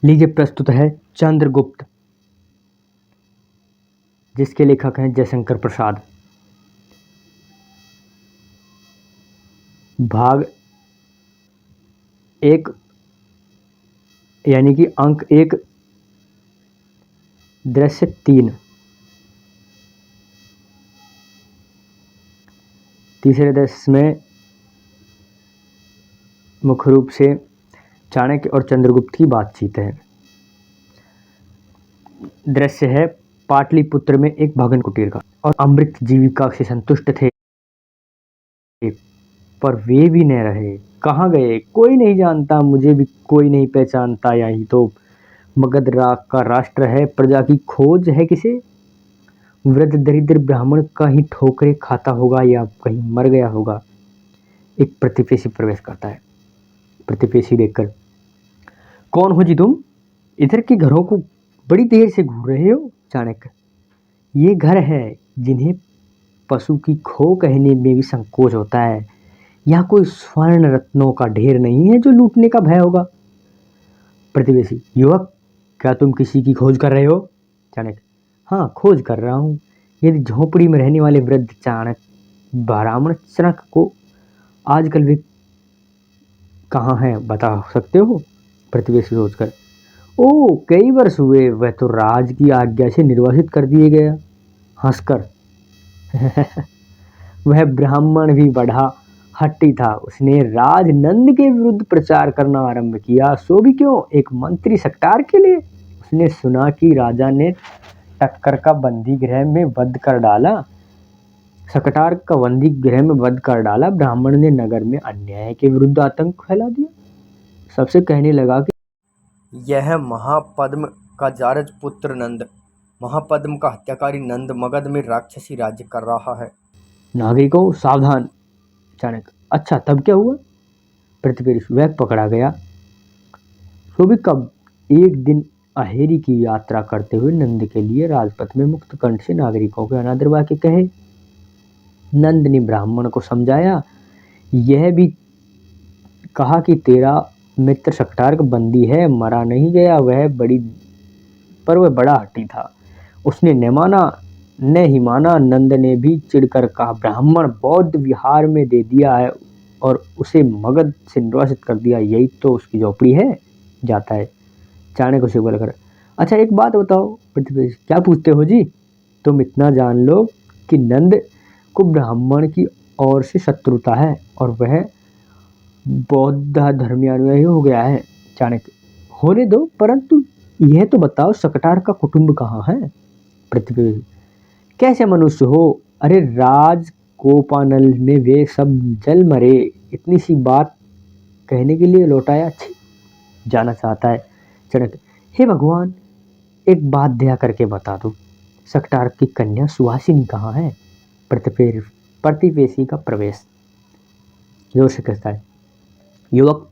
लीजिए प्रस्तुत है चंद्रगुप्त, जिसके लेखक हैं जयशंकर प्रसाद। भाग एक यानी कि अंक एक, दृश्य 3। तीसरे दृश्य में मुख्य रूप से चाणक्य और चंद्रगुप्त की बातचीत है। दृश्य है पाटलिपुत्र में एक भगन कुटीर का, और अमृत जीविका से संतुष्ट थे, पर वे भी न रहे। कहाँ गए कोई नहीं जानता, मुझे भी कोई नहीं पहचानता। यही तो मगध का राष्ट्र है, प्रजा की खोज है किसे। वृद्ध दरिद्र ब्राह्मण कहीं ठोकरे खाता होगा या कहीं मर गया होगा। एक प्रतिपेशी प्रवेश करता है। प्रतिपेशी देखकर, कौन हो जी तुम? इधर के घरों को बड़ी देर से घूर रहे हो। चाणक्य, ये घर है जिन्हें पशु की खो कहने में भी संकोच होता है। यहाँ कोई स्वर्ण रत्नों का ढेर नहीं है जो लूटने का भय होगा। प्रतिवेशी, युवक, क्या तुम किसी की खोज कर रहे हो? चाणक्य, हाँ, खोज कर रहा हूँ। यदि झोपड़ी में रहने वाले वृद्ध चाणक्य ब्राह्मण चणक को आजकल वे कहाँ हैं बता सकते हो? प्रतिवेशी सोच कर, ओ, कई वर्ष हुए, वह तो राज की आज्ञा से निर्वासित कर दिए गया। हंसकर, वह ब्राह्मण भी बड़ा हट्टी था। उसने राज नंद के विरुद्ध प्रचार करना आरंभ किया, सो भी क्यों, एक मंत्री सकटार के लिए। उसने सुना कि राजा ने टक्कर का बंदी गृह में वध कर डाला। सकटार का बंदी गृह में वध कर डाला। ब्राह्मण ने नगर में अन्याय के विरुद्ध आतंक फैला दिया। सबसे कहने लगा कि यह महापद्म का जारज पुत्र नंद, महापद्म का हत्याकारी नंद मगध में राक्षसी राज्य कर रहा है। नागरिकों सावधान। चाणक्य, अच्छा, तब क्या हुआ? प्रतिपेश, वह पकड़ा गया। सो भी कब? एक दिन अहेरी की यात्रा करते हुए नंद के लिए राजपथ में मुक्त कंठ से नागरिकों के अनादर वाक्य कहे। नंद ने ब्राह्मण को समझाया, यह भी कहा कि तेरा मित्र सकटार का बंदी है, मरा नहीं गया। वह बड़ा हट्टी था, उसने न माना न ही माना। नंद ने भी चिढ़कर कहा, ब्राह्मण बौद्ध विहार में दे दिया है और उसे मगध से निर्वासित कर दिया, यही तो उसकी झोपड़ी है, जाता है। चाणक्य उसे बोलकर, अच्छा, एक बात बताओ। प्रतिपेश, क्या पूछते हो जी? तुम इतना जान लो कि नंद को ब्राह्मण की ओर से शत्रुता है और वह बौद्ध धर्मानुयायी हो गया है। चाणक्य, होने दो, परंतु यह तो बताओ सकटार का कुटुंब कहाँ है? प्रतिपेश, कैसे मनुष्य हो? अरे, राज कोपानल में वे सब जल मरे। इतनी सी बात कहने के लिए लौटाया, छी, जाना चाहता है। चाणक्य, हे भगवान, एक बात दया करके बता दो, सकटार की कन्या सुहासिनी कहाँ है? प्रतिपेशी का प्रवेश जोर से कहता है, युवक,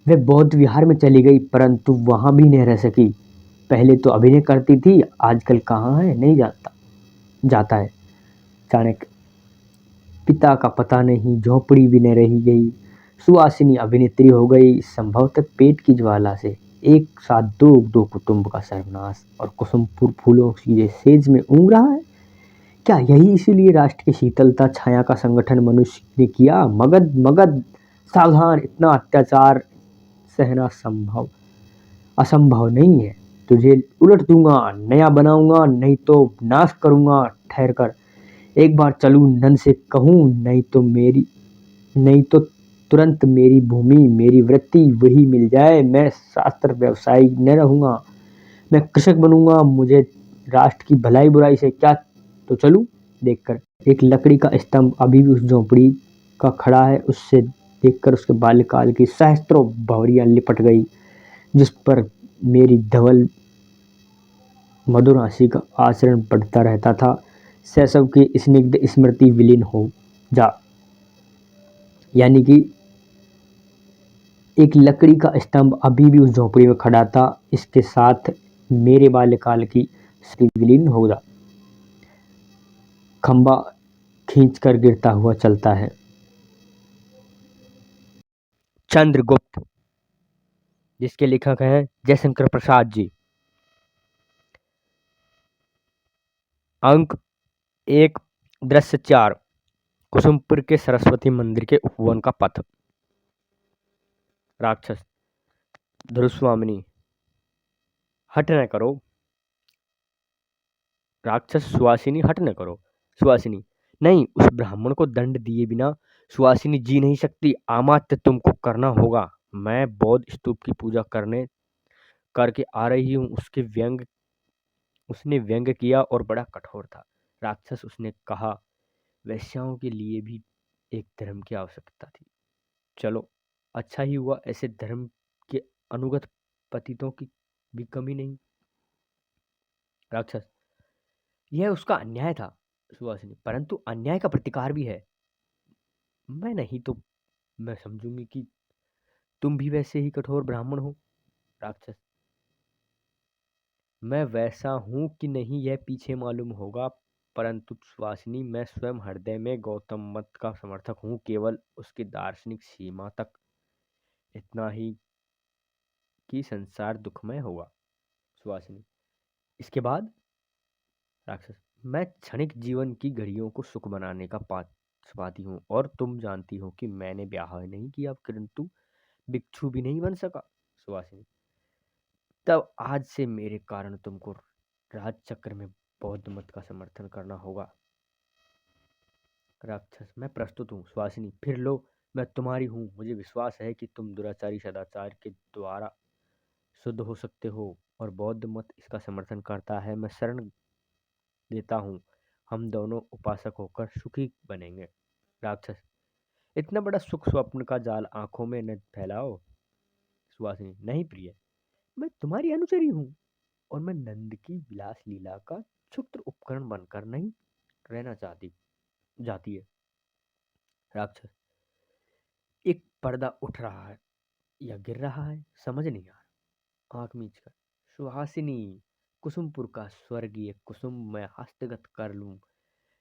वे बौद्ध विहार में चली गई, परंतु वहां भी नहीं रह सकी। पहले तो अभिनय करती थी, आजकल कहाँ है नहीं जानता, जाता है। चाणक्य, पिता का पता नहीं, झोपड़ी भी न रही गई, सुहासिनी अभिनेत्री हो गई, संभवतः पेट की ज्वाला से। एक साथ दो दो कुटुंब का सर्वनाश, और कुसुमपुर फूलों सीधे सेज में ऊँग रहा है। क्या यही इसीलिए राष्ट्र की शीतलता छाया का संगठन मनुष्य ने किया? मगध मगध सावधान, इतना अत्याचार सहना असंभव नहीं है। तुझे उलट दूंगा, नया बनाऊंगा, नहीं तो नाश करूंगा। ठहर कर, एक बार चलूं नंद से कहूं, नहीं तो तुरंत मेरी भूमि, मेरी वृत्ति वही मिल जाए। मैं शास्त्र व्यवसायी न रहूंगा, मैं कृषक बनूंगा। मुझे राष्ट्र की भलाई बुराई से क्या, तो चलूं। देखकर एक लकड़ी का स्तंभ अभी भी उस झोपड़ी का खड़ा है, उससे देखकर उसके बाल्यकाल की सहस्त्रों भंवरियां लिपट गई, जिस पर मेरी धवल मधुर हंसी का आचरण पड़ता रहता था। शैशव की स्निग्ध स्मृति विलीन हो जा। यानी कि एक लकड़ी का स्तंभ अभी भी उस झोपड़ी में खड़ा था, इसके साथ मेरे बाल्यकाल की स्मृति विलीन हो जा। खंबा खींचकर गिरता हुआ चलता है। चंद्रगुप्त जिसके लेखक हैं जयशंकर प्रसाद जी। अंक 1, दृश्य 4, कुसुमपुर के सरस्वती मंदिर के उपवन का पथ। राक्षस, ध्रुवस्वामिनी, हट न करो। राक्षस, सुहासिनी, हट न करो। सुहासिनी, नहीं, उस ब्राह्मण को दंड दिए बिना सुहासिनी जी नहीं सकती। अमात्य तुमको करना होगा। मैं बौद्ध स्तूप की पूजा करके आ रही हूँ। उसने व्यंग किया और बड़ा कठोर था। राक्षस, उसने कहा, वैश्याओं के लिए भी एक धर्म की आवश्यकता थी। चलो, अच्छा ही हुआ, ऐसे धर्म के अनुगत पतितों की भी कमी नहीं। राक्षस, यह उसका अन्याय था। सुहासिनी, परंतु अन्याय का प्रतिकार भी है। मैं नहीं तो मैं समझूंगी कि तुम भी वैसे ही कठोर ब्राह्मण हो। राक्षस, मैं वैसा हूं कि नहीं यह पीछे मालूम होगा, परंतु सुहासिनी, मैं स्वयं हृदय में गौतम मत का समर्थक हूं, केवल उसकी दार्शनिक सीमा तक। इतना ही कि संसार दुखमय होगा। सुहासिनी, इसके बाद? राक्षस, मैं क्षणिक जीवन की घड़ियों को सुख बनाने का पक्षपाती हूँ, और तुम जानती हो कि मैंने ब्याह नहीं किया, किंतु भिक्षु भी नहीं बन सका। सुहासिनी, तब आज से मेरे कारण तुमको राजचक्र में बौद्ध मत का समर्थन करना होगा। राक्षस, मैं प्रस्तुत हूँ। सुहासिनी, फिर लो, मैं तुम्हारी हूँ। मुझे विश्वास है कि तुम दुराचारी सदाचार के द्वारा शुद्ध हो सकते हो, और बौद्ध मत इसका समर्थन करता है। मैं शरण देता हूँ, हम दोनों उपासक होकर सुखी बनेंगे। राक्षस, इतना बड़ा सुख स्वप्न का जाल आंखों में न फैलाओ। सुहासिनी, नहीं प्रिय, मैं तुम्हारी अनुचरी हूँ, और मैं नंद की विलास लीला का क्षुद्र उपकरण बनकर नहीं रहना चाहती जाती है। राक्षस, एक पर्दा उठ रहा है या गिर रहा है, समझ नहीं आ रहा। आंख मीच कर, सुहासिनी, कुसुमपुर का स्वर्गीय कुसुम मैं हस्तगत कर लूं।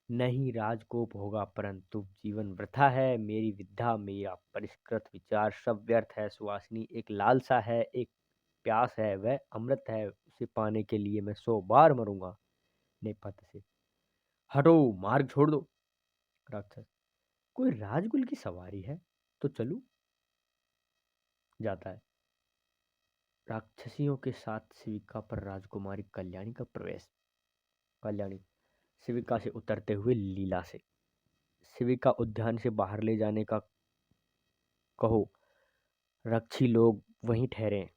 नहीं राजकोप होगा, परंतु जीवन वृथा है। मेरी विद्या, मेरा परिष्कृत विचार सब व्यर्थ है। सुहासिनी, एक लालसा है, एक प्यास है, वह अमृत है। उसे पाने के लिए मैं 100 बार मरूंगा। नेपथ्य से, हटो, मार्ग छोड़ दो। राक्षस, कोई राजकुल की सवारी है तो चलूं। जाता है। राक्षसियों के साथ शिविका पर राजकुमारी कल्याणी का प्रवेश। कल्याणी, शिविका से उतरते हुए लीला से, शिविका उद्यान से बाहर ले जाने का कहो, रक्षी लोग वहीं ठहरे।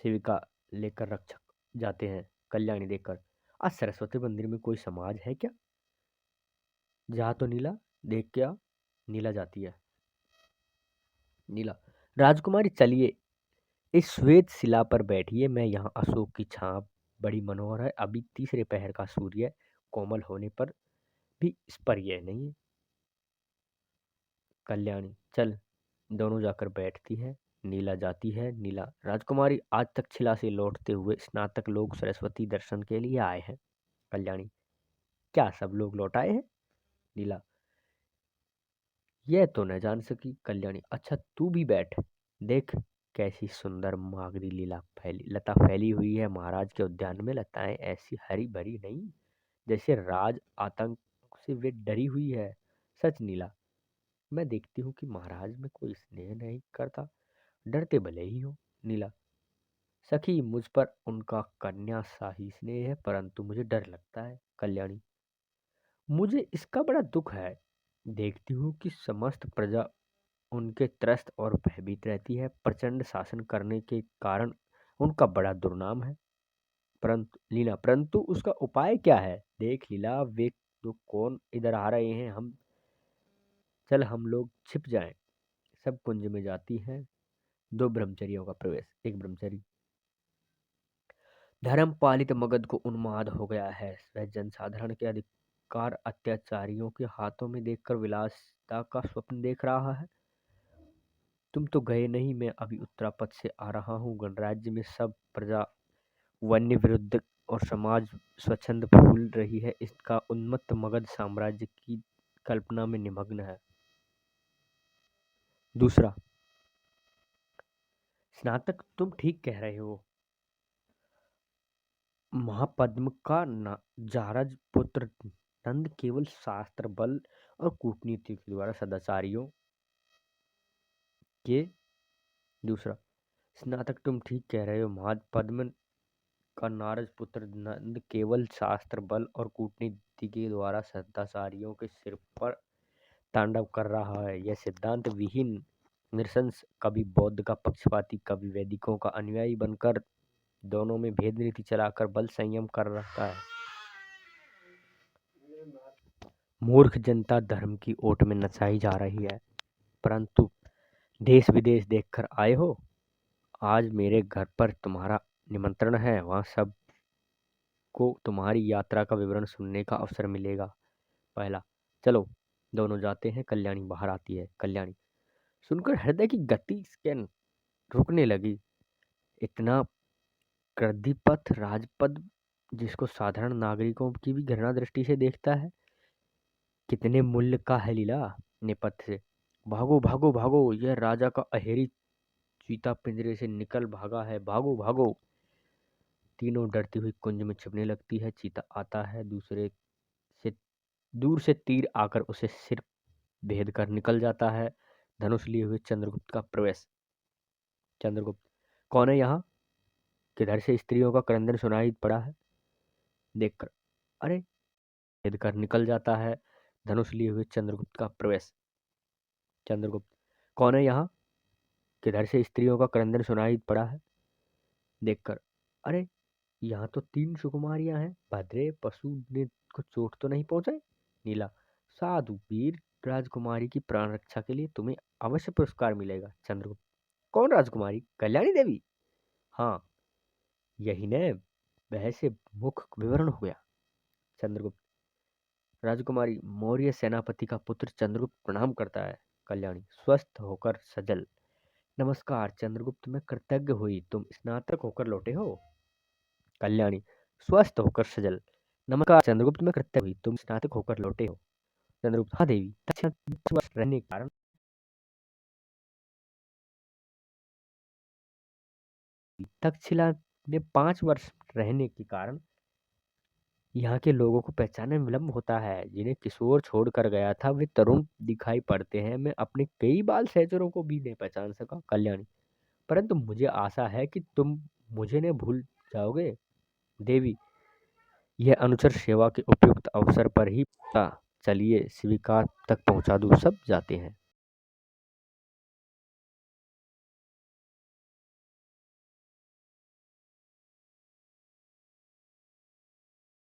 शिविका लेकर रक्षक जाते हैं। कल्याणी देखकर, आज सरस्वती मंदिर में कोई समाज है क्या? जा तो नीला, देख क्या। नीला जाती है। नीला, राजकुमारी चलिए, इस श्वेत शिला पर बैठिए। मैं यहाँ अशोक की छाप बड़ी मनोहर है। अभी तीसरे पहर का सूर्य कोमल होने पर भी इस पर यह नहीं है। कल्याणी, चल। दोनों जाकर बैठती है। नीला जाती है। नीला, राजकुमारी, आज तक शिला से लौटते हुए स्नातक लोग सरस्वती दर्शन के लिए आए हैं। कल्याणी, क्या सब लोग लौट आए हैं? नीला, यह तो न जान सकी। कल्याणी, अच्छा तू भी बैठ, देख कैसी सुंदर मागरी लता फैली हुई है। महाराज के उद्यान में लताएं ऐसी हरी भरी नहीं, जैसे राज आतंक से वे डरी हुई है। सच नीला, मैं देखती हूँ कि महाराज में कोई स्नेह नहीं करता, डरते भले ही हो। नीला, सखी, मुझ पर उनका कन्या सा ही स्नेह है, परंतु मुझे डर लगता है। कल्याणी, मुझे इसका बड़ा दुख है। देखती हूँ कि समस्त प्रजा उनके त्रस्त और भयभीत रहती है। प्रचंड शासन करने के कारण उनका बड़ा दुर्नाम है। परंतु लीला, परंतु उसका उपाय क्या है? देख लीला, वे तो कौन इधर आ रहे हैं। चल हम लोग छिप जाएं। सब कुंज में जाती हैं। दो ब्रह्मचर्यों का प्रवेश। एक ब्रह्मचरी, धर्म पालित मगध को उन्माद हो गया है। वह जनसाधारण के अधिकार अत्याचारियों के हाथों में देखकर विलासिता का स्वप्न देख रहा है। तुम तो गए नहीं, मैं अभी उत्तरापथ से आ रहा हूँ। गणराज्य में सब प्रजा वन्य विरुद्ध और समाज स्वच्छंद फूल रही है। इसका उन्मत्त मगध साम्राज्य की कल्पना में निमग्न है। दूसरा, स्नातक, तुम ठीक कह रहे हो। महापद्म का जारज पुत्र नंद केवल शास्त्र बल और कूटनीति के द्वारा सदाचारियों के दूसरा स्नातक, तुम ठीक कह रहे हो। महापद्म का नारद पुत्र नंद केवल शास्त्र बल और कूटनीति के द्वारा सदाचारियों के सिर पर तांडव कर रहा है। यह सिद्धांत विहीन नृशंस, कभी बौद्ध का पक्षपाती, कभी वैदिकों का अनुयायी बनकर दोनों में भेद नीति चलाकर बल संयम कर रखा है। मूर्ख जनता धर्म की ओट में नचाई जा रही है। परंतु देश विदेश देखकर आए हो। आज मेरे घर पर तुम्हारा निमंत्रण है, वहां सब को तुम्हारी यात्रा का विवरण सुनने का अवसर मिलेगा। पहला, चलो दोनों जाते हैं। कल्याणी बाहर आती है। कल्याणी सुनकर हृदय की गति स्कैन रुकने लगी। इतना कृधिपथ राजपद, जिसको साधारण नागरिकों की भी घृणा दृष्टि से देखता है, कितने मूल्य का है लीला। नेपथ्य से भागो भागो भागो, यह राजा का अहेरी चीता पिंजरे से निकल भागा है, भागो भागो। तीनों डरती हुई कुंज में छिपने लगती है। चीता आता है, से दूर से तीर आकर उसे सिर भेद कर निकल जाता है। धनुष लिए हुए चंद्रगुप्त का प्रवेश। चंद्रगुप्त, कौन है यहाँ? किधर से स्त्रियों का क्रंदन सुनाई पड़ा है? देखकर, अरे, भेद कर निकल जाता है। धनुष लिए हुए चंद्रगुप्त का प्रवेश। चंद्रगुप्त, कौन है यहाँ? किधर से स्त्रियों का क्रंदन सुनाई पड़ा है? देखकर, अरे, यहाँ तो 3 सुकुमारियां हैं। भद्रे, पशु ने को चोट तो नहीं पहुंचाई? नीला, साधु वीर राजकुमारी की प्राण रक्षा के लिए तुम्हें अवश्य पुरस्कार मिलेगा। चंद्रगुप्त, कौन राजकुमारी? कल्याणी देवी? हाँ, यही ने, वह से मुख्य विवरण हो गया। चंद्रगुप्त, राजकुमारी मौर्य सेनापति का पुत्र चंद्रगुप्त प्रणाम करता है। कल्याणी स्वस्थ होकर सजल। नमस्कार चंद्रगुप्त, मैं कृतज्ञ हुई तुम स्नातक होकर लौटे हो। कल्याणी स्वस्थ होकर सजल। नमस्कार चंद्रगुप्त, मैं कृतज्ञ हुई तुम स्नातक होकर लौटे हो। चंद्रगुप्त, हाँ देवी, तक्षशिला में 5 वर्ष रहने के कारण यहाँ के लोगों को पहचानने में विलम्ब होता है। जिन्हें किशोर छोड़ कर गया था वे तरुण दिखाई पड़ते हैं। मैं अपने कई बाल सहचरों को भी नहीं पहचान सका। कल्याणी, परंतु मुझे आशा है कि तुम मुझे नहीं भूल जाओगे। देवी, यह अनुचर सेवा के उपयुक्त अवसर पर ही पता चलिए स्वीकार तक पहुंचा दूं। सब जाते हैं।